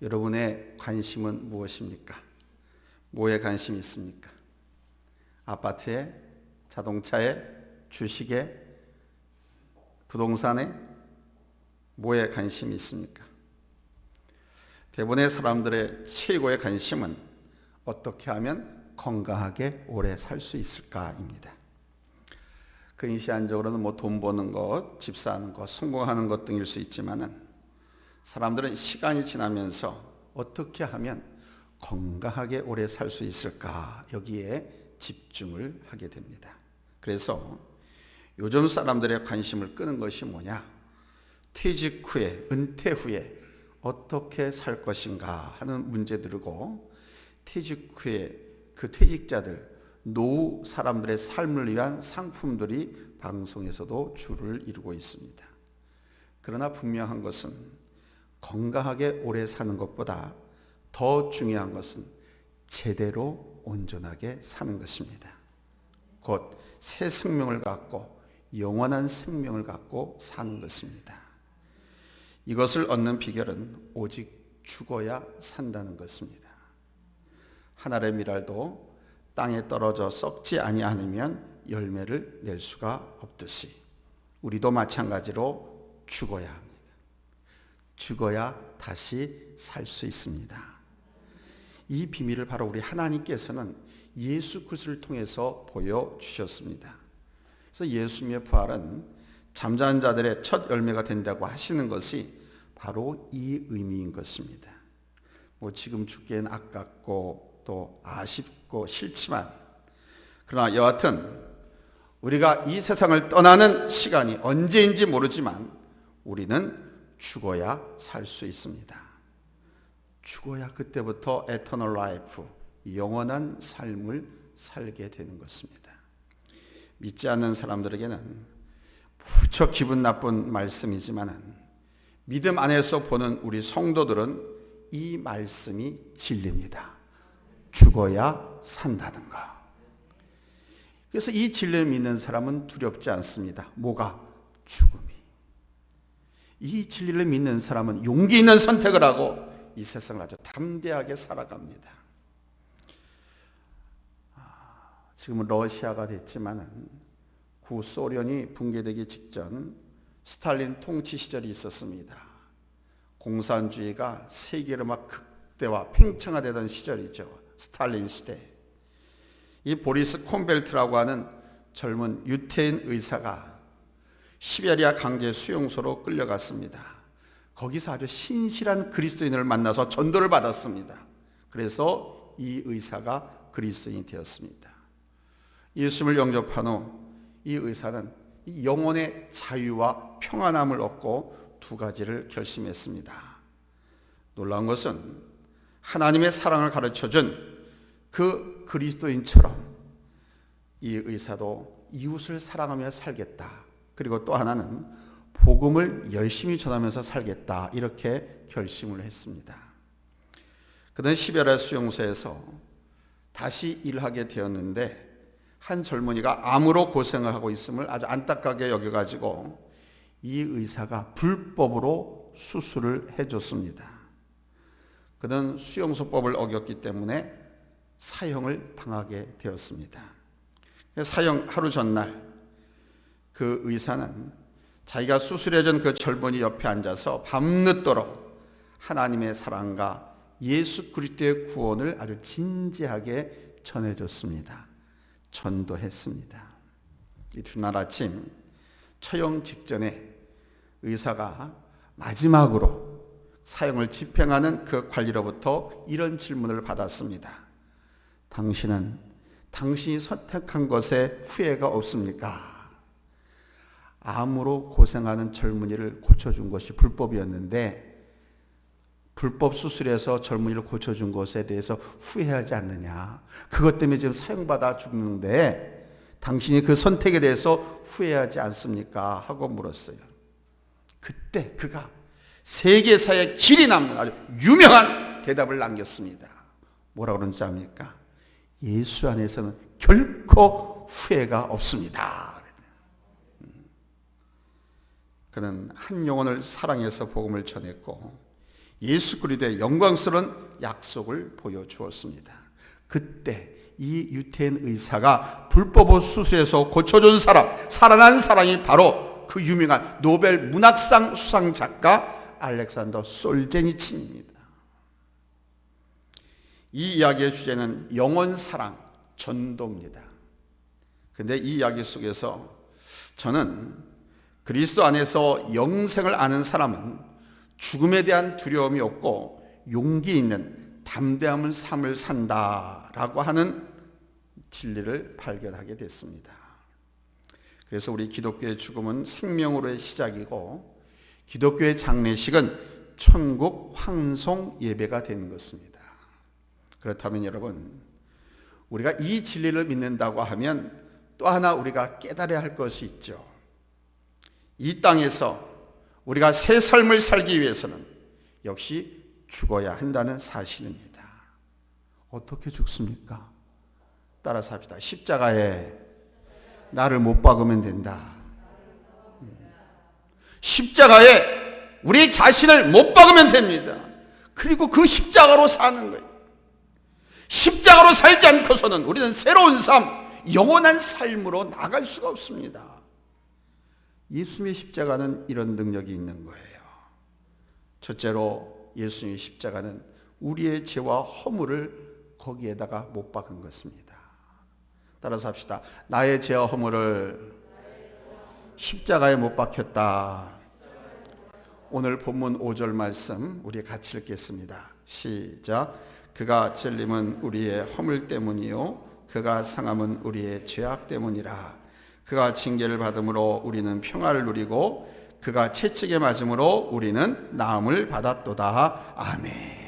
여러분의 관심은 무엇입니까? 뭐에 관심이 있습니까? 아파트에, 자동차에, 주식에, 부동산에 뭐에 관심이 있습니까? 대부분의 사람들의 최고의 관심은 어떻게 하면 건강하게 오래 살 수 있을까입니다. 근시안적으로는 돈 버는 것, 집 사는 것, 성공하는 것 등일 수 있지만은 사람들은 시간이 지나면서 어떻게 하면 건강하게 오래 살 수 있을까 여기에 집중을 하게 됩니다. 그래서 요즘 사람들의 관심을 끄는 것이 뭐냐? 퇴직 후에, 은퇴 후에 어떻게 살 것인가 하는 문제들이고, 퇴직 후에 그 퇴직자들, 노후 사람들의 삶을 위한 상품들이 방송에서도 주를 이루고 있습니다. 그러나 분명한 것은 건강하게 오래 사는 것보다 더 중요한 것은 제대로 온전하게 사는 것입니다. 곧 새 생명을 갖고 영원한 생명을 갖고 사는 것입니다. 이것을 얻는 비결은 오직 죽어야 산다는 것입니다. 한 알의 밀알도 땅에 떨어져 썩지 아니하면 열매를 낼 수가 없듯이 우리도 마찬가지로 죽어야 합니다. 죽어야 다시 살 수 있습니다. 이 비밀을 바로 우리 하나님께서는 예수 그리스도를 통해서 보여주셨습니다. 그래서 예수님의 부활은 잠자는 자들의 첫 열매가 된다고 하시는 것이 바로 이 의미인 것입니다. 지금 죽기엔 아깝고 또 아쉽고 싫지만, 그러나 여하튼 우리가 이 세상을 떠나는 시간이 언제인지 모르지만 우리는 죽어야 살 수 있습니다. 죽어야 그때부터 eternal life, 영원한 삶을 살게 되는 것입니다. 믿지 않는 사람들에게는 무척 기분 나쁜 말씀이지만 믿음 안에서 보는 우리 성도들은 이 말씀이 진리입니다. 죽어야 산다는 것. 그래서 이 진리를 믿는 사람은 두렵지 않습니다. 뭐가? 죽음이. 이 진리를 믿는 사람은 용기 있는 선택을 하고 이 세상을 아주 담대하게 살아갑니다. 지금은 러시아가 됐지만 구소련이 붕괴되기 직전 스탈린 통치 시절이 있었습니다. 공산주의가 세계로 막 극대화, 팽창화되던 시절이죠. 스탈린 시대. 이 보리스 콤벨트라고 하는 젊은 유태인 의사가 시베리아 강제 수용소로 끌려갔습니다. 거기서 아주 신실한 그리스도인을 만나서 전도를 받았습니다. 그래서 이 의사가 그리스도인이 되었습니다. 예수님을 영접한 후 이 의사는 이 영혼의 자유와 평안함을 얻고 두 가지를 결심했습니다. 놀라운 것은 하나님의 사랑을 가르쳐준 그 그리스도인처럼 이 의사도 이웃을 사랑하며 살겠다. 그리고 또 하나는 복음을 열심히 전하면서 살겠다. 이렇게 결심을 했습니다. 그는 시베리아 수용소에서 다시 일하게 되었는데 한 젊은이가 암으로 고생을 하고 있음을 아주 안타깝게 여겨가지고 이 의사가 불법으로 수술을 해줬습니다. 그는 수용소법을 어겼기 때문에 사형을 당하게 되었습니다. 사형 하루 전날 그 의사는 자기가 수술해준 그 젊은이 옆에 앉아서 밤늦도록 하나님의 사랑과 예수 그리스도의 구원을 아주 진지하게 전해줬습니다. 전도했습니다. 이튿날 아침 처형 직전에 의사가 마지막으로 사형을 집행하는 그 관리로부터 이런 질문을 받았습니다. 당신은 당신이 선택한 것에 후회가 없습니까? 암으로 고생하는 젊은이를 고쳐준 것이 불법이었는데 불법 수술해서 젊은이를 고쳐준 것에 대해서 후회하지 않느냐? 그것 때문에 지금 사형받아 죽는데 당신이 그 선택에 대해서 후회하지 않습니까? 하고 물었어요. 그때 그가 세계사에 길이 남는 아주 유명한 대답을 남겼습니다. 뭐라고 그러는지 압니까? 예수 안에서는 결코 후회가 없습니다. 그는 한 영혼을 사랑해서 복음을 전했고 예수 그리스도의 영광스러운 약속을 보여주었습니다. 그때 이 유태인 의사가 불법의 수수에서 고쳐준 사람, 살아난 사람이 바로 그 유명한 노벨 문학상 수상 작가 알렉산더 솔제니친입니다. 이 이야기의 주제는 영원 사랑, 전도입니다. 그런데 이 이야기 속에서 저는 그리스도 안에서 영생을 아는 사람은 죽음에 대한 두려움이 없고 용기 있는 담대함을 삶을 산다라고 하는 진리를 발견하게 됐습니다. 그래서 우리 기독교의 죽음은 생명으로의 시작이고 기독교의 장례식은 천국 환송 예배가 되는 것입니다. 그렇다면 여러분, 우리가 이 진리를 믿는다고 하면 또 하나 우리가 깨달아야 할 것이 있죠. 이 땅에서 우리가 새 삶을 살기 위해서는 역시 죽어야 한다는 사실입니다. 어떻게 죽습니까? 따라서 합시다. 십자가에 나를 못 박으면 된다. 십자가에 우리 자신을 못 박으면 됩니다. 그리고 그 십자가로 사는 거예요. 십자가로 살지 않고서는 우리는 새로운 삶, 영원한 삶으로 나갈 수가 없습니다. 예수님의 십자가는 이런 능력이 있는 거예요. 첫째로 예수님의 십자가는 우리의 죄와 허물을 거기에다가 못 박은 것입니다. 따라서 합시다. 나의 죄와 허물을 십자가에 못 박혔다. 오늘 본문 5절 말씀 우리 같이 읽겠습니다. 시작. 그가 찔림은 우리의 허물 때문이요 그가 상함은 우리의 죄악 때문이라. 그가 징계를 받음으로 우리는 평화를 누리고 그가 채찍에 맞음으로 우리는 나음을 받았도다. 아멘.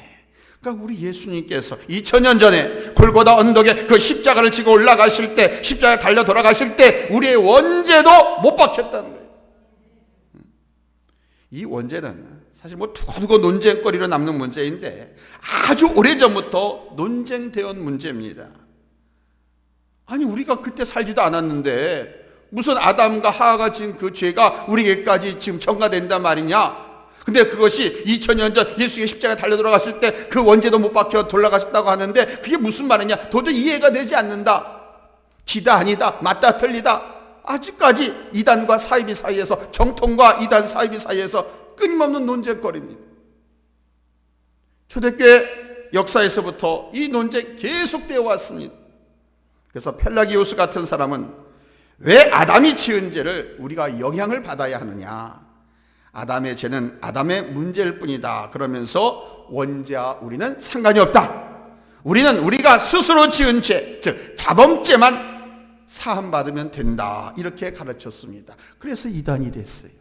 그러니까 우리 예수님께서 2000년 전에 골고다 언덕에 그 십자가를 지고 올라가실 때, 십자가에 달려 돌아가실 때 우리의 원죄도 못 박혔다는 거예요. 이 원죄는 사실 두고두고 논쟁거리로 남는 문제인데 아주 오래전부터 논쟁되어 온 문제입니다. 아니 우리가 그때 살지도 않았는데 무슨 아담과 하와가 지은 그 죄가 우리에게까지 지금 전가된단 말이냐? 근데 그것이 2000년 전 예수의 십자가에 달려 돌아갔을 때 그 원죄도 못 박혀 돌아가셨다고 하는데 그게 무슨 말이냐? 도저히 이해가 되지 않는다. 기다 아니다. 맞다 틀리다. 아직까지 이단과 사이비 사이에서, 정통과 이단 사이비 사이에서 끊임없는 논쟁거리입니다. 초대교회 역사에서부터 이 논쟁 계속되어 왔습니다. 그래서 펠라기오스 같은 사람은 왜 아담이 지은 죄를 우리가 영향을 받아야 하느냐? 아담의 죄는 아담의 문제일 뿐이다. 그러면서 원죄와 우리는 상관이 없다. 우리는 우리가 스스로 지은 죄, 즉 자범죄만 사함받으면 된다. 이렇게 가르쳤습니다. 그래서 이단이 됐어요.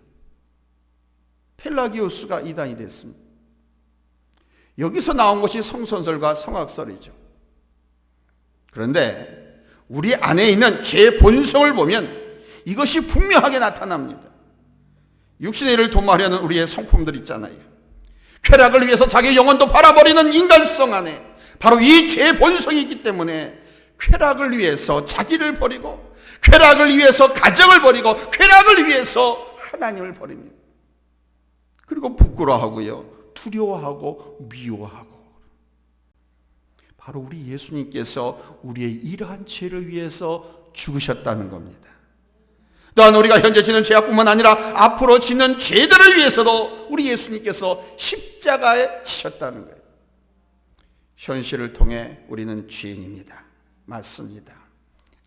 펠라기오스가 이단이 됐습니다. 여기서 나온 것이 성선설과 성악설이죠. 그런데 우리 안에 있는 죄의 본성을 보면 이것이 분명하게 나타납니다. 육신의 일을 도모하려는 우리의 성품들 있잖아요. 쾌락을 위해서 자기 영혼도 팔아버리는 인간성 안에 바로 이 죄의 본성이 있기 때문에 쾌락을 위해서 자기를 버리고 쾌락을 위해서 가정을 버리고 쾌락을 위해서 하나님을 버립니다. 그리고 부끄러워하고요, 두려워하고 미워하고. 바로 우리 예수님께서 우리의 이러한 죄를 위해서 죽으셨다는 겁니다. 또한 우리가 현재 짓는 죄악뿐만 아니라 앞으로 짓는 죄들을 위해서도 우리 예수님께서 십자가에 치셨다는 거예요. 현실을 통해 우리는 죄인입니다. 맞습니다.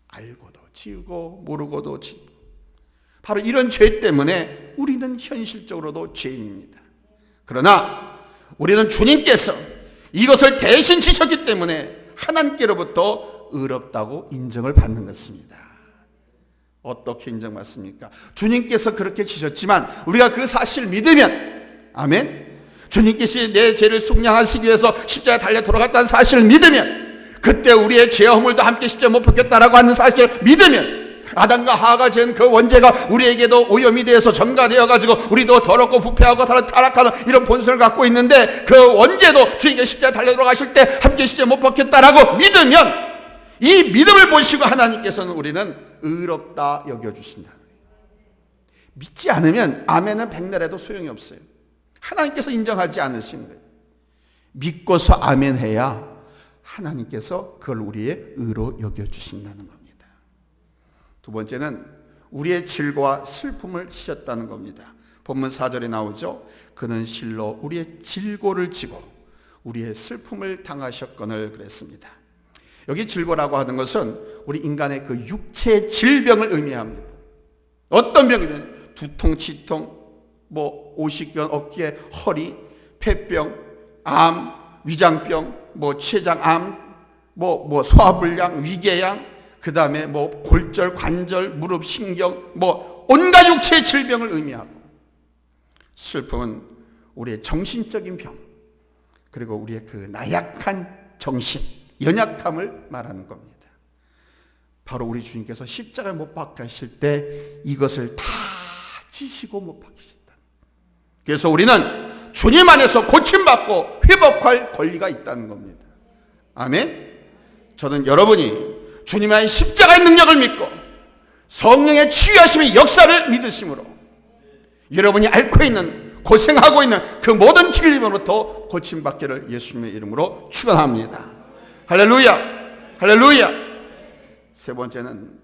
알고도 지우고 모르고도 지우고 바로 이런 죄 때문에 우리는 현실적으로도 죄인입니다. 그러나 우리는 주님께서 이것을 대신 지셨기 때문에 하나님께로부터 의롭다고 인정을 받는 것입니다. 어떻게 인정받습니까? 주님께서 그렇게 지셨지만 우리가 그 사실을 믿으면, 아멘, 주님께서 내 죄를 속량하시기 위해서 십자가에 달려 돌아갔다는 사실을 믿으면, 그때 우리의 죄와 허물도 함께 십자가에 못 박혔다라고 하는 사실을 믿으면 아담과 하와가 지은 그 원죄가 우리에게도 오염이 되어서 전가되어 가지고 우리도 더럽고 부패하고 타락하는 이런 본성을 갖고 있는데 그 원죄도 주님께 십자가에 달려 돌아가실 때 함께 십자가에 못 박혔다라고 믿으면 이 믿음을 보시고 하나님께서는 우리는 의롭다 여겨주신다. 믿지 않으면 아멘은 백날해도 소용이 없어요. 하나님께서 인정하지 않으시는 거예요. 믿고서 아멘해야 하나님께서 그걸 우리의 의로 여겨주신다는 겁니다. 두 번째는 우리의 질고와 슬픔을 지셨다는 겁니다. 본문 4절에 나오죠. 그는 실로 우리의 질고를 지고 우리의 슬픔을 당하셨거늘 그랬습니다. 여기 질고라고 하는 것은 우리 인간의 그 육체의 질병을 의미합니다. 어떤 병이든 두통, 치통, 오십견, 어깨, 허리, 폐병, 암, 위장병, 췌장암, 소화불량, 위궤양, 그 다음에 골절, 관절, 무릎, 신경, 온갖 육체의 질병을 의미하고, 슬픔은 우리의 정신적인 병, 그리고 우리의 그 나약한 정신, 연약함을 말하는 겁니다. 바로 우리 주님께서 십자가에 못 박히실 때 이것을 다 지시고 못 박히셨다. 그래서 우리는 주님 안에서 고침받고 회복할 권리가 있다는 겁니다. 아멘. 저는 여러분이 주님 안에 십자가의 능력을 믿고 성령의 치유하심의 역사를 믿으심으로 여러분이 앓고 있는, 고생하고 있는 그 모든 질병으로부터 고침받기를 예수님의 이름으로 축원합니다. 할렐루야, 할렐루야. 세 번째는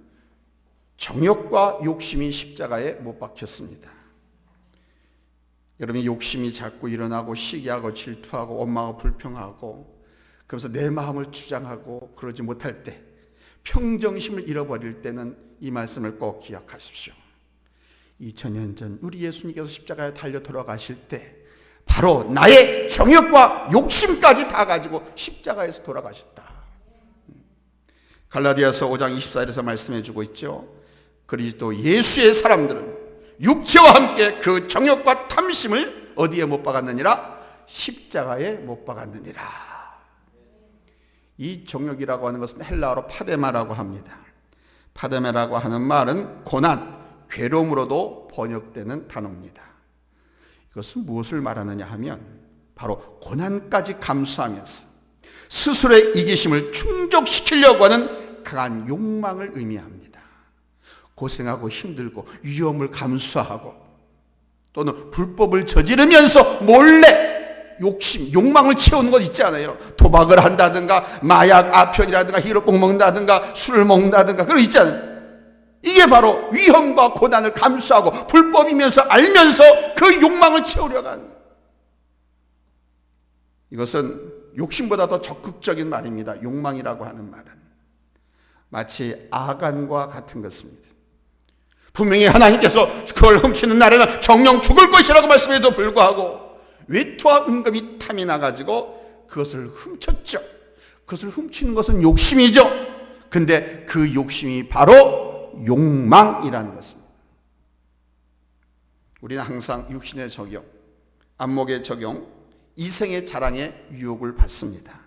정욕과 욕심이 십자가에 못 박혔습니다. 여러분이 욕심이 자꾸 일어나고 시기하고 질투하고 원망하고 불평하고 그러면서 내 마음을 주장하고 그러지 못할 때, 평정심을 잃어버릴 때는 이 말씀을 꼭 기억하십시오. 2000년 전 우리 예수님께서 십자가에 달려 돌아가실 때 바로 나의 정욕과 욕심까지 다 가지고 십자가에서 돌아가셨다. 갈라디아서 5장 24절에서 말씀해 주고 있죠. 그리스도 예수의 사람들은 육체와 함께 그 정욕과 탐심을 어디에 못 박았느니라? 십자가에 못 박았느니라. 이 정욕이라고 하는 것은 헬라어로 파데마라고 합니다. 파데마라고 하는 말은 고난, 괴로움으로도 번역되는 단어입니다. 이것은 무엇을 말하느냐 하면 바로 고난까지 감수하면서 스스로의 이기심을 충족시키려고 하는 강한 욕망을 의미합니다. 고생하고 힘들고 위험을 감수하고 또는 불법을 저지르면서 몰래 욕심, 욕망을 채우는 것 있지 않아요? 도박을 한다든가 마약, 아편이라든가 히로뽕 먹는다든가 술을 먹는다든가 그런 거 있지 않아요? 이게 바로 위험과 고난을 감수하고 불법이면서 알면서 그 욕망을 채우려고 하는, 이것은 욕심보다 더 적극적인 말입니다. 욕망이라고 하는 말은 마치 아간과 같은 것입니다. 분명히 하나님께서 그걸 훔치는 날에는 정령 죽을 것이라고 말씀해도 불구하고 외투와 은금이 탐이 나가지고 그것을 훔쳤죠. 그것을 훔치는 것은 욕심이죠. 근데 그 욕심이 바로 욕망이라는 것입니다. 우리는 항상 육신의 적용, 안목의 적용, 이생의 자랑의 유혹을 받습니다.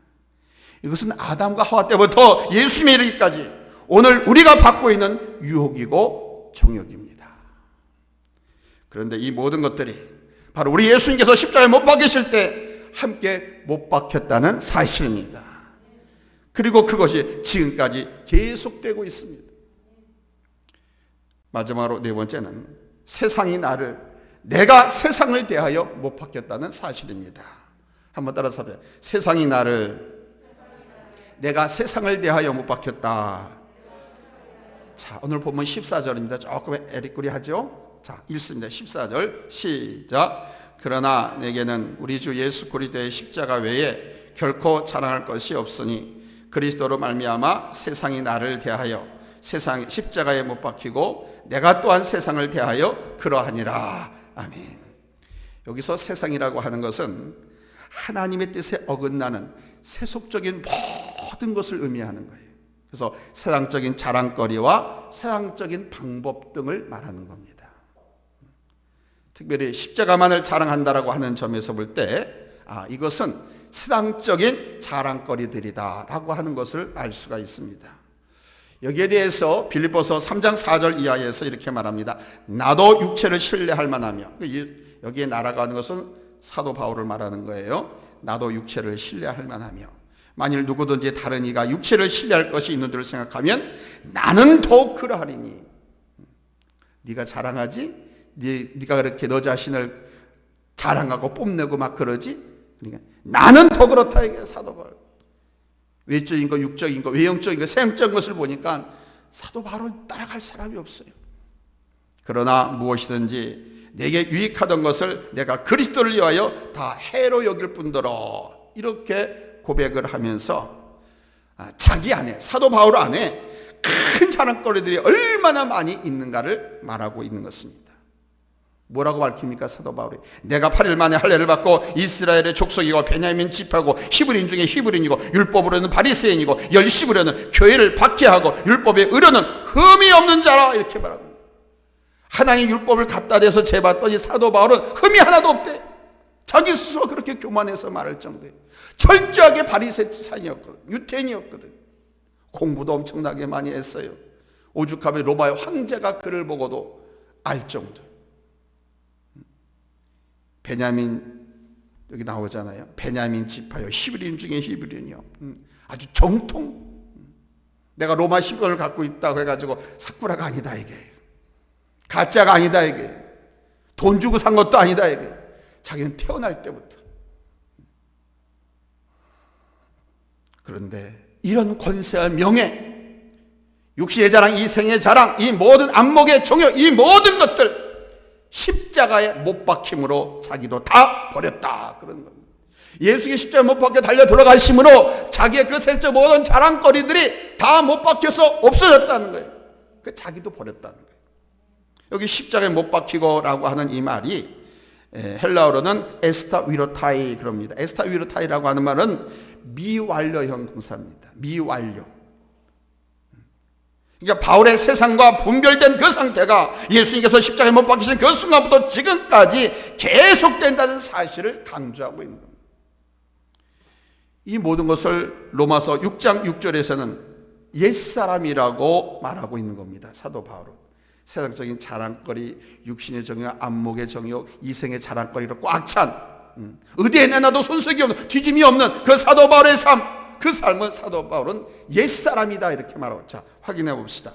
이것은 아담과 하와 때부터 예수님에 이르기까지 오늘 우리가 받고 있는 유혹이고 정욕입니다. 그런데 이 모든 것들이 바로 우리 예수님께서 십자가에 못 박히실 때 함께 못 박혔다는 사실입니다. 그리고 그것이 지금까지 계속되고 있습니다. 마지막으로 네 번째는 세상이 나를, 내가 세상을 대하여 못 박혔다는 사실입니다. 한번 따라서 하세요. 세상이 나를, 내가 세상을 대하여 못 박혔다. 자, 오늘 보면 14절입니다. 조금 에리꾸리 하죠. 자, 읽습니다. 14절 시작. 그러나 내게는 우리 주 예수 그리스도의 십자가 외에 결코 자랑할 것이 없으니 그리스도로 말미암아 세상이 나를 대하여 세상 십자가에 못 박히고 내가 또한 세상을 대하여 그러하니라. 아멘. 여기서 세상이라고 하는 것은 하나님의 뜻에 어긋나는 세속적인 모든 것을 의미하는 거예요. 그래서 세상적인 자랑거리와 세상적인 방법 등을 말하는 겁니다. 특별히 십자가만을 자랑한다라고 하는 점에서 볼 때 이것은 세상적인 자랑거리들이다라고 하는 것을 알 수가 있습니다. 여기에 대해서 빌립보서 3장 4절 이하에서 이렇게 말합니다. 나도 육체를 신뢰할 만하며, 여기에 나라가는 것은 사도 바울을 말하는 거예요. 나도 육체를 신뢰할 만하며 만일 누구든지 다른 이가 육체를 신뢰할 것이 있는 줄 생각하면 나는 더욱 그러하리니. 네가 자랑하지? 네가 그렇게 너 자신을 자랑하고 뽐내고 막 그러지? 그러니까 나는 더 그렇다 이게 사도 바울. 외적인 거, 육적인 거, 외형적인 거, 세형적인 것을 보니까 사도 바울을 따라갈 사람이 없어요. 그러나 무엇이든지 내게 유익하던 것을 내가 그리스도를 위하여 다 해로 여길 뿐더러 이렇게 고백을 하면서 자기 안에, 사도 바울 안에 큰 자랑거리들이 얼마나 많이 있는가를 말하고 있는 것입니다. 뭐라고 밝힙니까? 사도 바울이 내가 8일 만에 할례를 받고 이스라엘의 족속이고 베냐민 지파고 히브리인 중에 히브리인이고 율법으로는 바리새인이고 열심으로는 교회를 박해하고 율법의 의로는 흠이 없는 자라 이렇게 말합니다. 하나님 율법을 갖다 대서 재봤더니 사도 바울은 흠이 하나도 없대. 자기 스스로 그렇게 교만해서 말할 정도예요. 철저하게 바리새인이었거든, 유태인이었거든. 공부도 엄청나게 많이 했어요. 오죽하면 로마의 황제가 그를 보고도 알 정도. 베냐민, 여기 나오잖아요. 베냐민 지파요, 히브리인 중에 히브리인이요. 아주 정통. 내가 로마 신분을 갖고 있다고 해가지고 사쿠라가 아니다 이게. 가짜가 아니다 이게. 돈 주고 산 것도 아니다 이게. 자기는 태어날 때부터. 그런데 이런 권세와 명예, 육신의 자랑, 이생의 자랑, 이 모든 안목의 정욕, 이 모든 것들 십자가에 못 박힘으로 자기도 다 버렸다 그런 겁니다. 예수께 십자가에 못 박혀 달려 돌아가심으로 자기의 그 세적 모든 자랑거리들이 다 못 박혀서 없어졌다는 거예요. 그 자기도 버렸다는 거예요. 여기 십자가에 못 박히고라고 하는 이 말이 헬라어로는 에스타 위로타이 그럽니다. 에스타 위로타이라고 하는 말은 미완료형 동사입니다. 미완료. 그러니까 바울의 세상과 분별된 그 상태가 예수님께서 십자가에 못 박히신 그 순간부터 지금까지 계속된다는 사실을 강조하고 있는 겁니다. 이 모든 것을 로마서 6장 6절에서는 옛사람이라고 말하고 있는 겁니다. 사도 바울은 세상적인 자랑거리, 육신의 정욕, 안목의 정욕, 이생의 자랑거리로 꽉 찬 어디에 내놔도 손색이 없는, 뒤짐이 없는 그 사도 바울의 삶, 그 삶은 사도 바울은 옛사람이다 이렇게 말하고. 자, 확인해 봅시다.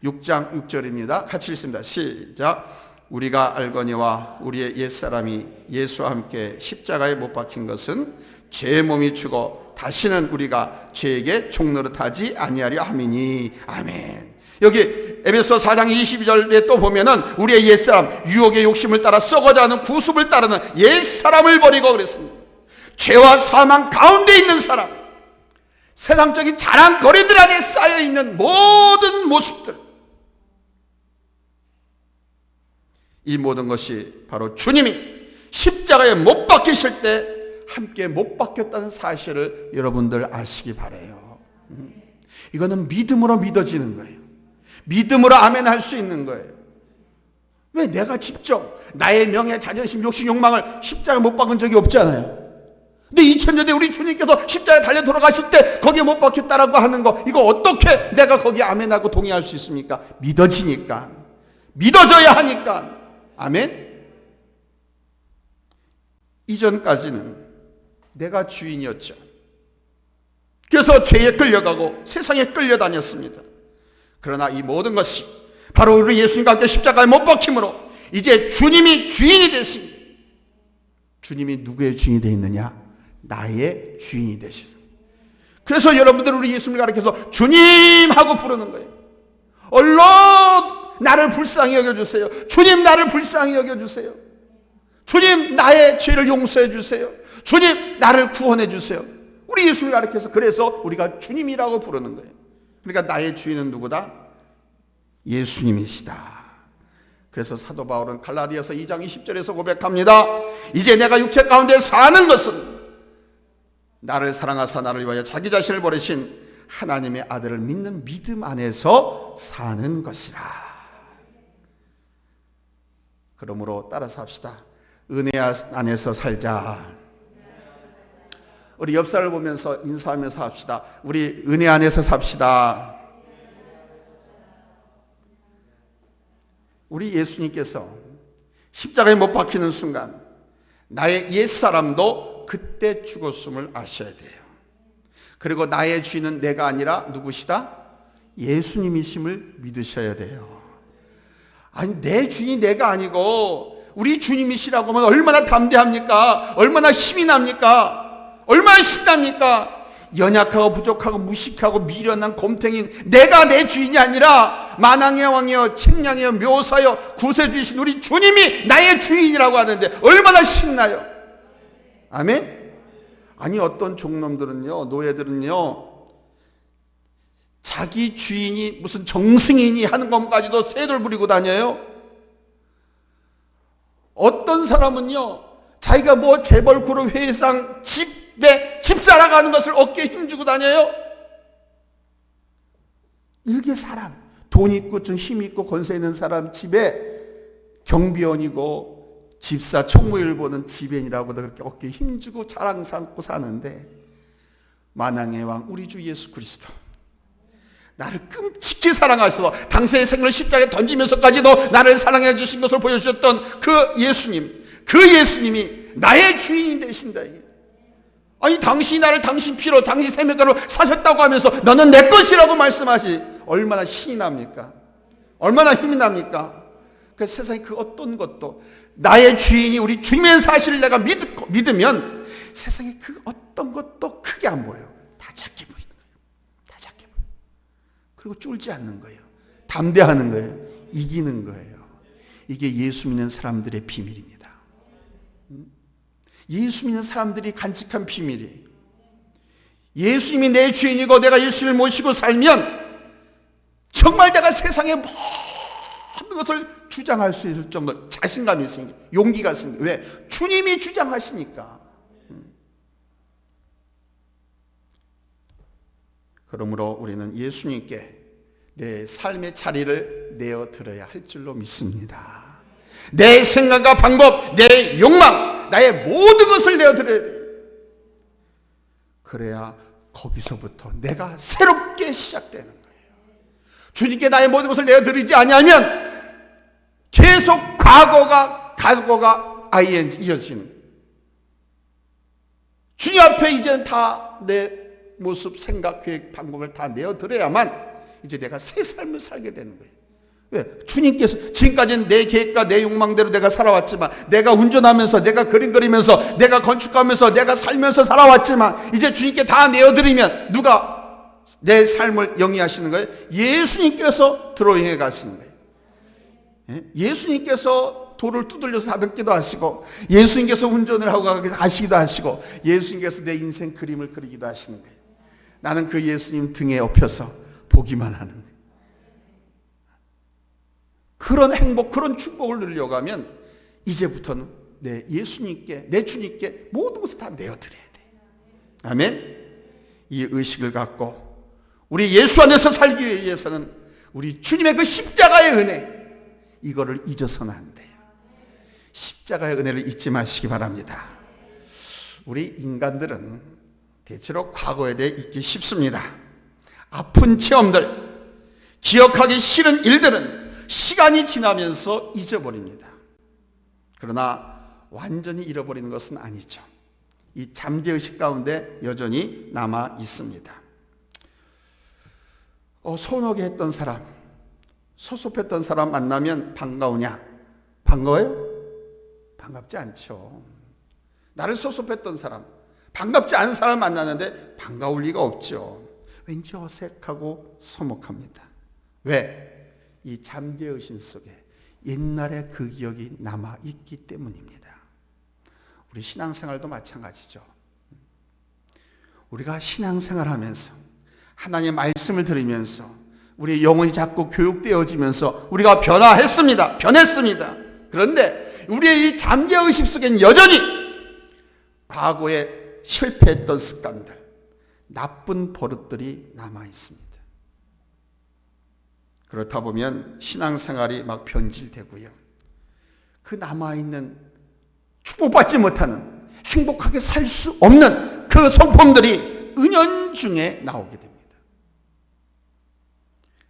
6장 6절입니다. 같이 읽습니다. 시작. 우리가 알거니와 우리의 옛사람이 예수와 함께 십자가에 못 박힌 것은 죄의 몸이 죽어 다시는 우리가 죄에게 종노릇하지 아니하려 함이니. 아멘. 여기 에베소 4장 22절에 또 보면은 우리의 옛사람, 유혹의 욕심을 따라 썩어가는 구습을 따르는 옛사람을 버리고 그랬습니다. 죄와 사망 가운데 있는 사람, 세상적인 자랑거리들 안에 쌓여있는 모든 모습들, 이 모든 것이 바로 주님이 십자가에 못 박히실 때 함께 못 박혔다는 사실을 여러분들 아시기 바라요. 이거는 믿음으로 믿어지는 거예요. 믿음으로 아멘 할 수 있는 거예요. 왜 내가 직접 나의 명예, 자존심, 욕심, 욕망을 십자가에 못 박은 적이 없잖아요. 근데 2000년대 우리 주님께서 십자가에 달려 돌아가실 때 거기에 못 박혔다라고 하는 거, 이거 어떻게 내가 거기에 아멘하고 동의할 수 있습니까? 믿어지니까, 믿어져야 하니까. 아멘. 이전까지는 내가 주인이었죠. 그래서 죄에 끌려가고 세상에 끌려다녔습니다. 그러나 이 모든 것이 바로 우리 예수님과 함께 십자가에 못 박힘으로 이제 주님이 주인이 되십니다. 주님이 누구의 주인이 되어 있느냐? 나의 주인이 되시죠. 그래서 여러분들 우리 예수님을 가리켜서 주님 하고 부르는 거예요. 얼른 나를 불쌍히 여겨주세요. 주님 나를 불쌍히 여겨주세요. 주님 나의 죄를 용서해 주세요. 주님 나를 구원해 주세요. 우리 예수님을 가리켜서 그래서 우리가 주님이라고 부르는 거예요. 그러니까 나의 주인은 누구다? 예수님이시다. 그래서 사도 바울은 갈라디아서 2장 20절에서 고백합니다. 이제 내가 육체 가운데 사는 것은 나를 사랑하사 나를 위하여 자기 자신을 버리신 하나님의 아들을 믿는 믿음 안에서 사는 것이라. 그러므로 따라서 합시다. 은혜 안에서 살자. 우리 옆 사람을 보면서 인사하면서 합시다. 우리 은혜 안에서 삽시다. 우리 예수님께서 십자가에 못 박히는 순간 나의 옛사람도 그때 죽었음을 아셔야 돼요. 그리고 나의 주인은 내가 아니라 누구시다? 예수님이심을 믿으셔야 돼요. 아니, 내 주인이 내가 아니고 우리 주님이시라고 하면 얼마나 담대합니까? 얼마나 힘이 납니까? 얼마나 신납니까? 연약하고 부족하고 무식하고 미련한 곰탱인 내가 내 주인이 아니라 만왕의 왕이여 책량이여 묘사여 구세주이신 우리 주님이 나의 주인이라고 하는데 얼마나 신나요? 아멘? 아니 어떤 종놈들은요, 노예들은요, 자기 주인이 무슨 정승이니 하는 것까지도 새들 부리고 다녀요. 어떤 사람은요, 자기가 뭐 재벌 그룹 회상 집에 집사라고 하는 것을 어깨에 힘주고 다녀요. 일개 사람, 돈 있고 좀 힘 있고 권세 있는 사람 집에 경비원이고 집사 총무일 보는 지배인이라고도 그렇게 어깨에 힘주고 자랑 삼고 사는데, 만왕의 왕 우리 주 예수 그리스도 나를 끔찍히 사랑하셔서 당신의 생명을 십자가에 던지면서까지도 나를 사랑해 주신 것을 보여주셨던 그 예수님이 나의 주인이 되신다. 아니 당신이 나를 당신 피로 당신 생명가로 사셨다고 하면서 너는 내 것이라고 말씀하시, 얼마나 신이 납니까? 얼마나 힘이 납니까? 그 세상에 그 어떤 것도 나의 주인이 우리 주님의 사실을 내가 믿으면 세상에 그 어떤 것도 크게 안 보여요. 다 작게 보이는 거예요. 다 작게 보여요. 그리고 쫄지 않는 거예요. 담대하는 거예요. 이기는 거예요. 이게 예수 믿는 사람들의 비밀입니다. 예수 믿는 사람들이 간직한 비밀이에요. 예수님이 내 주인이고 내가 예수님을 모시고 살면 정말 내가 세상의 모든 것을 주장할 수 있을 정도 자신감이 생겨, 용기가 생겨. 왜? 주님이 주장하시니까. 그러므로 우리는 예수님께 내 삶의 자리를 내어드려야 할 줄로 믿습니다. 내 생각과 방법, 내 욕망, 나의 모든 것을 내어드려야 돼요. 그래야 거기서부터 내가 새롭게 시작되는 거예요. 주님께 나의 모든 것을 내어드리지 아니하면 계속 과거가 ing 이어지는 거예요. 주님 앞에 이제는 다 내 모습, 생각, 계획, 방법을 다 내어드려야만 이제 내가 새 삶을 살게 되는 거예요. 왜? 주님께서 지금까지는 내 계획과 내 욕망대로 내가 살아왔지만, 내가 운전하면서, 내가 그림 그리면서, 내가 건축하면서, 내가 살면서 살아왔지만, 이제 주님께 다 내어드리면 누가 내 삶을 영위하시는 거예요? 예수님께서 들어행해 가시는 거예요. 예수님께서 돌을 두들려서 다듬기도 하시고, 예수님께서 운전을 하고 가시기도 하시고, 예수님께서 내 인생 그림을 그리기도 하시는 거예요. 나는 그 예수님 등에 업혀서 보기만 하는 거예요. 그런 행복, 그런 축복을 누리려고 하면 이제부터는 내 예수님께, 내 주님께 모든 것을 다 내어드려야 돼. 아멘. 이 의식을 갖고 우리 예수 안에서 살기 위해서는 우리 주님의 그 십자가의 은혜, 이거를 잊어서는 안 돼요. 십자가의 은혜를 잊지 마시기 바랍니다. 우리 인간들은 대체로 과거에 대해 잊기 쉽습니다. 아픈 체험들, 기억하기 싫은 일들은 시간이 지나면서 잊어버립니다. 그러나 완전히 잃어버리는 것은 아니죠. 이 잠재의식 가운데 여전히 남아 있습니다. 서운하게 했던 사람, 섭섭했던 사람 만나면 반가우냐? 반가워요? 반갑지 않죠. 나를 섭섭했던 사람, 반갑지 않은 사람 만나는데 반가울 리가 없죠. 왠지 어색하고 서먹합니다. 왜? 이 잠재의식 속에 옛날의 그 기억이 남아있기 때문입니다. 우리 신앙생활도 마찬가지죠. 우리가 신앙생활하면서 하나님의 말씀을 들으면서 우리의 영혼이 자꾸 교육되어지면서 우리가 변했습니다. 그런데 우리의 이 잠재의식 속에는 여전히 과거에 실패했던 습관들, 나쁜 버릇들이 남아있습니다. 그렇다 보면 신앙생활이 막 변질되고요. 그 남아있는 축복받지 못하는, 행복하게 살 수 없는 그 성품들이 은연중에 나오게 됩니다.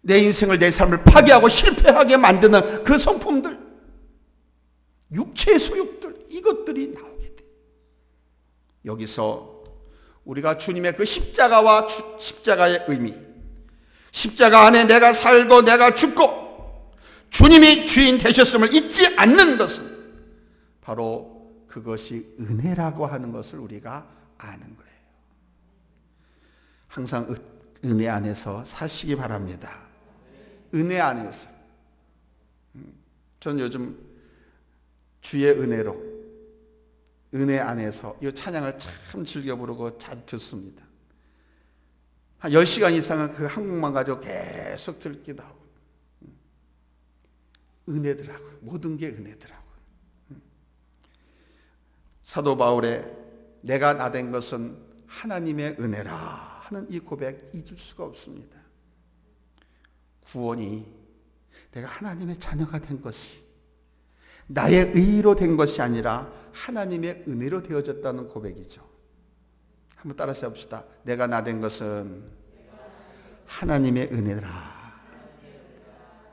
내 인생을, 내 삶을 파괴하고 실패하게 만드는 그 성품들, 육체의 소욕들, 이것들이 나오게 돼요. 여기서 우리가 주님의 그 십자가와 십자가의 의미, 십자가 안에 내가 살고 내가 죽고 주님이 주인 되셨음을 잊지 않는 것은 바로 그것이 은혜라고 하는 것을 우리가 아는 거예요. 항상 은혜 안에서 사시기 바랍니다. 은혜 안에서. 저는 요즘 주의 은혜로, 은혜 안에서 이 찬양을 참 즐겨 부르고 잘 듣습니다. 한 10시간 이상은 그 한 곡만 가지고 계속 듣기도 하고. 은혜더라고요. 모든 게 은혜더라고요. 사도 바울의 내가 나된 것은 하나님의 은혜라 하는 이 고백 잊을 수가 없습니다. 구원이 내가 하나님의 자녀가 된 것이 나의 의로 된 것이 아니라 하나님의 은혜로 되어졌다는 고백이죠. 한번 따라서 해봅시다. 내가 나된 것은 하나님의 은혜라.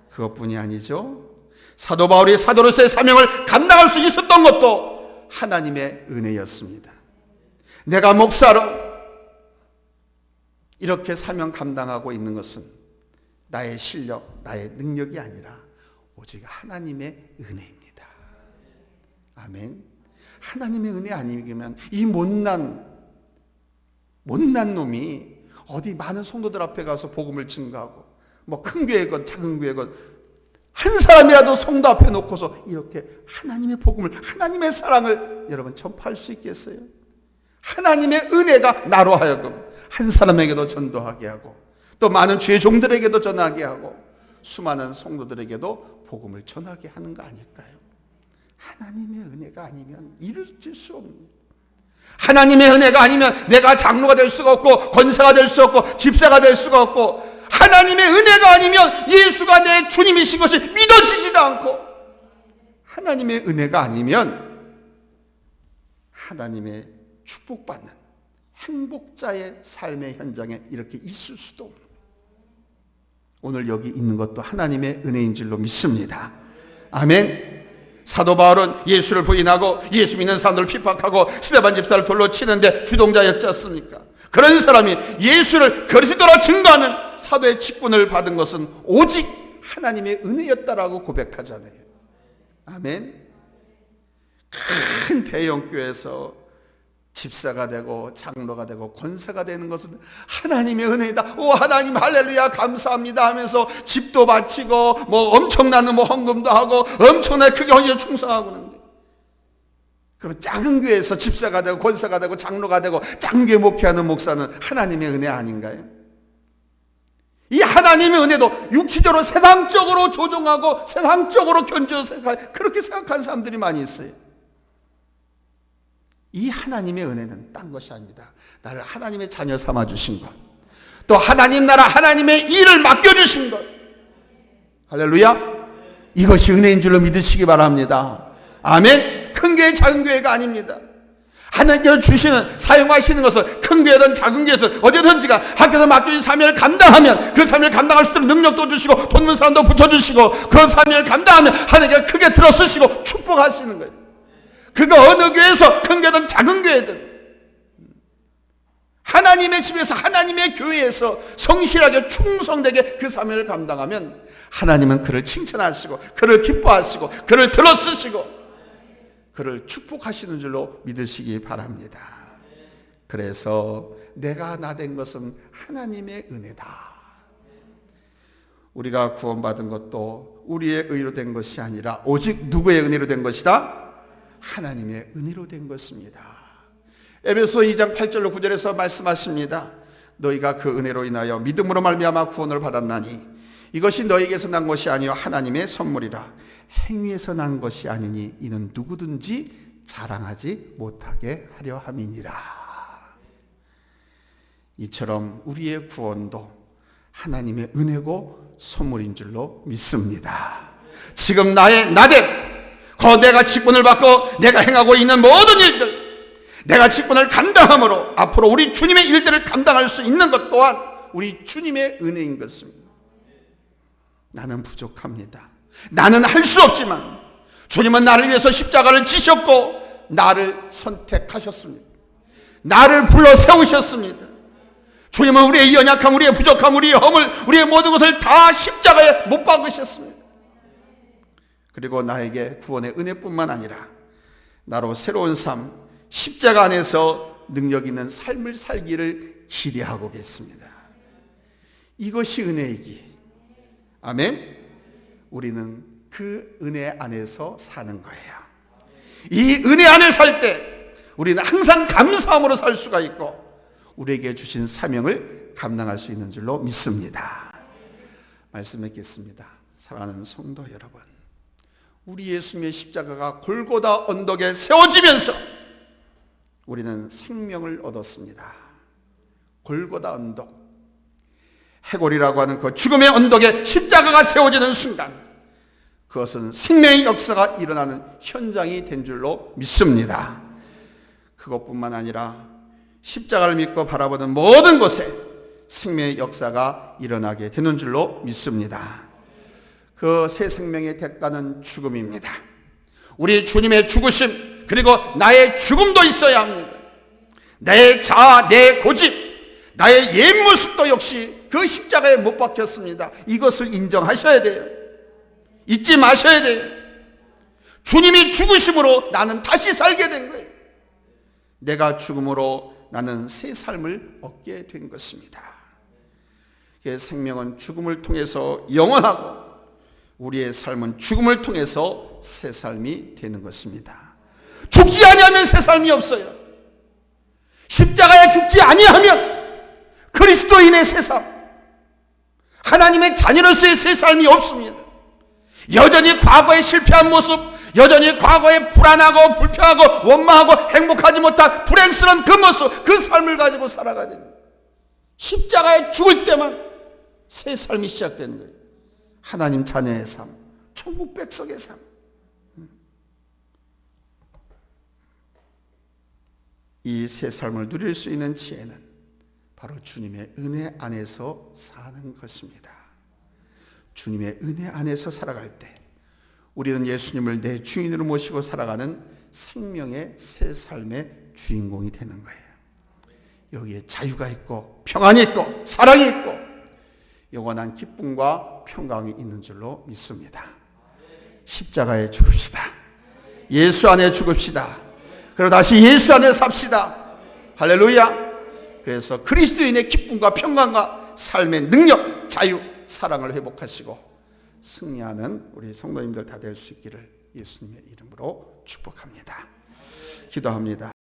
그것뿐이 아니죠. 사도 바울이 사도로서의 사명을 감당할 수 있었던 것도 하나님의 은혜였습니다. 내가 목사로 이렇게 사명 감당하고 있는 것은 나의 실력, 나의 능력이 아니라 오직 하나님의 은혜입니다. 아멘. 하나님의 은혜 아니면 이 못난 놈이 어디 많은 성도들 앞에 가서 복음을 증거하고 뭐 큰 교회건 작은 교회건 한 사람이라도 성도 앞에 놓고서 이렇게 하나님의 복음을, 하나님의 사랑을 여러분 전파할 수 있겠어요? 하나님의 은혜가 나로 하여금 한 사람에게도 전도하게 하고 또 많은 주의 종들에게도 전하게 하고 수많은 성도들에게도 복음을 전하게 하는 거 아닐까요? 하나님의 은혜가 아니면 이루어질 수 없는, 하나님의 은혜가 아니면 내가 장로가 될 수가 없고 권사가 될 수 없고 집사가 될 수가 없고, 하나님의 은혜가 아니면 예수가 내 주님이신 것이 믿어지지도 않고, 하나님의 은혜가 아니면 하나님의 축복받는 행복자의 삶의 현장에 이렇게 있을 수도 없는, 오늘 여기 있는 것도 하나님의 은혜인 줄로 믿습니다. 아멘. 사도 바울은 예수를 부인하고 예수 믿는 사람들을 핍박하고 스데반 집사를 돌로 치는데 주동자였지 않습니까? 그런 사람이 예수를 그리스도로 증거하는 사도의 직분을 받은 것은 오직 하나님의 은혜였다라고 고백하잖아요. 아멘. 큰 대형교회에서 집사가 되고 장로가 되고 권사가 되는 것은 하나님의 은혜다. 오 하나님 할렐루야 감사합니다 하면서 집도 바치고 뭐 엄청난 뭐 헌금도 하고 엄청나게 크게 헌신에 충성하고 그러는데, 그럼 작은 교회에서 집사가 되고 권사가 되고 장로가 되고 작은 교회 목회하는 목사는 하나님의 은혜 아닌가요? 이 하나님의 은혜도 육체적으로 세상적으로 조종하고 세상적으로 견주어서 그렇게 생각하는 사람들이 많이 있어요. 이 하나님의 은혜는 딴 것이 아닙니다. 나를 하나님의 자녀 삼아주신 것, 또 하나님 나라 하나님의 일을 맡겨주신 것, 할렐루야, 이것이 은혜인 줄로 믿으시기 바랍니다. 아멘. 큰 교회 작은 교회가 아닙니다. 하나님께서 주시는 사용하시는 것을 큰 교회든 작은 교회든 어디든지가 하나님께서 맡겨진 사명을 감당하면 그 사명을 감당할 수 있도록 능력도 주시고 돕는 사람도 붙여주시고 그런 사명을 감당하면 하나님께서 크게 들어쓰시고 축복하시는 거예요. 그가 어느 교회에서 큰 교회든 작은 교회든 하나님의 집에서 하나님의 교회에서 성실하게 충성되게 그 사명을 감당하면 하나님은 그를 칭찬하시고 그를 기뻐하시고 그를 들어쓰시고 그를 축복하시는 줄로 믿으시기 바랍니다. 그래서 내가 나된 것은 하나님의 은혜다. 우리가 구원받은 것도 우리의 의로 된 것이 아니라 오직 누구의 은혜로 된 것이다? 하나님의 은혜로 된 것입니다. 에베소 2장 8절로 9절에서 말씀하십니다. 너희가 그 은혜로 인하여 믿음으로 말미암아 구원을 받았나니 이것이 너희에게서 난 것이 아니요 하나님의 선물이라. 행위에서 난 것이 아니니 이는 누구든지 자랑하지 못하게 하려 함이니라. 이처럼 우리의 구원도 하나님의 은혜고 선물인 줄로 믿습니다. 지금 나됨, 내가 직분을 받고 내가 행하고 있는 모든 일들, 내가 직분을 감당함으로 앞으로 우리 주님의 일들을 감당할 수 있는 것 또한 우리 주님의 은혜인 것입니다. 나는 부족합니다. 나는 할 수 없지만 주님은 나를 위해서 십자가를 지셨고 나를 선택하셨습니다. 나를 불러 세우셨습니다. 주님은 우리의 연약함, 우리의 부족함, 우리의 허물, 우리의 모든 것을 다 십자가에 못 박으셨습니다. 그리고 나에게 구원의 은혜뿐만 아니라 나로 새로운 삶, 십자가 안에서 능력 있는 삶을 살기를 기대하고 계십니다. 이것이 은혜이기. 아멘. 우리는 그 은혜 안에서 사는 거예요. 이 은혜 안에 살 때 우리는 항상 감사함으로 살 수가 있고 우리에게 주신 사명을 감당할 수 있는 줄로 믿습니다. 말씀 맺겠습니다. 사랑하는 성도 여러분, 우리 예수님의 십자가가 골고다 언덕에 세워지면서 우리는 생명을 얻었습니다. 골고다 언덕, 해골이라고 하는 그 죽음의 언덕에 십자가가 세워지는 순간 그것은 생명의 역사가 일어나는 현장이 된 줄로 믿습니다. 그것뿐만 아니라 십자가를 믿고 바라보는 모든 곳에 생명의 역사가 일어나게 되는 줄로 믿습니다. 그 새 생명의 대가는 죽음입니다. 우리 주님의 죽으심 그리고 나의 죽음도 있어야 합니다. 내 자아, 내 고집, 나의 옛 모습도 역시 그 십자가에 못 박혔습니다. 이것을 인정하셔야 돼요. 잊지 마셔야 돼요. 주님이 죽으심으로 나는 다시 살게 된 거예요. 내가 죽음으로 나는 새 삶을 얻게 된 것입니다. 생명은 죽음을 통해서 영원하고 우리의 삶은 죽음을 통해서 새 삶이 되는 것입니다. 죽지 아니하면 새 삶이 없어요. 십자가에 죽지 아니하면 그리스도인의 새 삶, 하나님의 자녀로서의 새 삶이 없습니다. 여전히 과거에 실패한 모습, 여전히 과거에 불안하고 불평하고 원망하고 행복하지 못한 불행스러운 그 모습, 그 삶을 가지고 살아가야 됩니다. 십자가에 죽을 때만 새 삶이 시작되는 거예요. 하나님 자녀의 삶, 천국 백성의 삶. 이 새 삶을 누릴 수 있는 지혜는 바로 주님의 은혜 안에서 사는 것입니다. 주님의 은혜 안에서 살아갈 때 우리는 예수님을 내 주인으로 모시고 살아가는 생명의 새 삶의 주인공이 되는 거예요. 여기에 자유가 있고 평안이 있고 사랑이 있고 영원한 기쁨과 평강이 있는 줄로 믿습니다. 십자가에 죽읍시다. 예수 안에 죽읍시다. 그리고 다시 예수 안에 삽시다. 할렐루야. 그래서 그리스도인의 기쁨과 평강과 삶의 능력, 자유, 사랑을 회복하시고 승리하는 우리 성도님들 다 될 수 있기를 예수님의 이름으로 축복합니다. 기도합니다.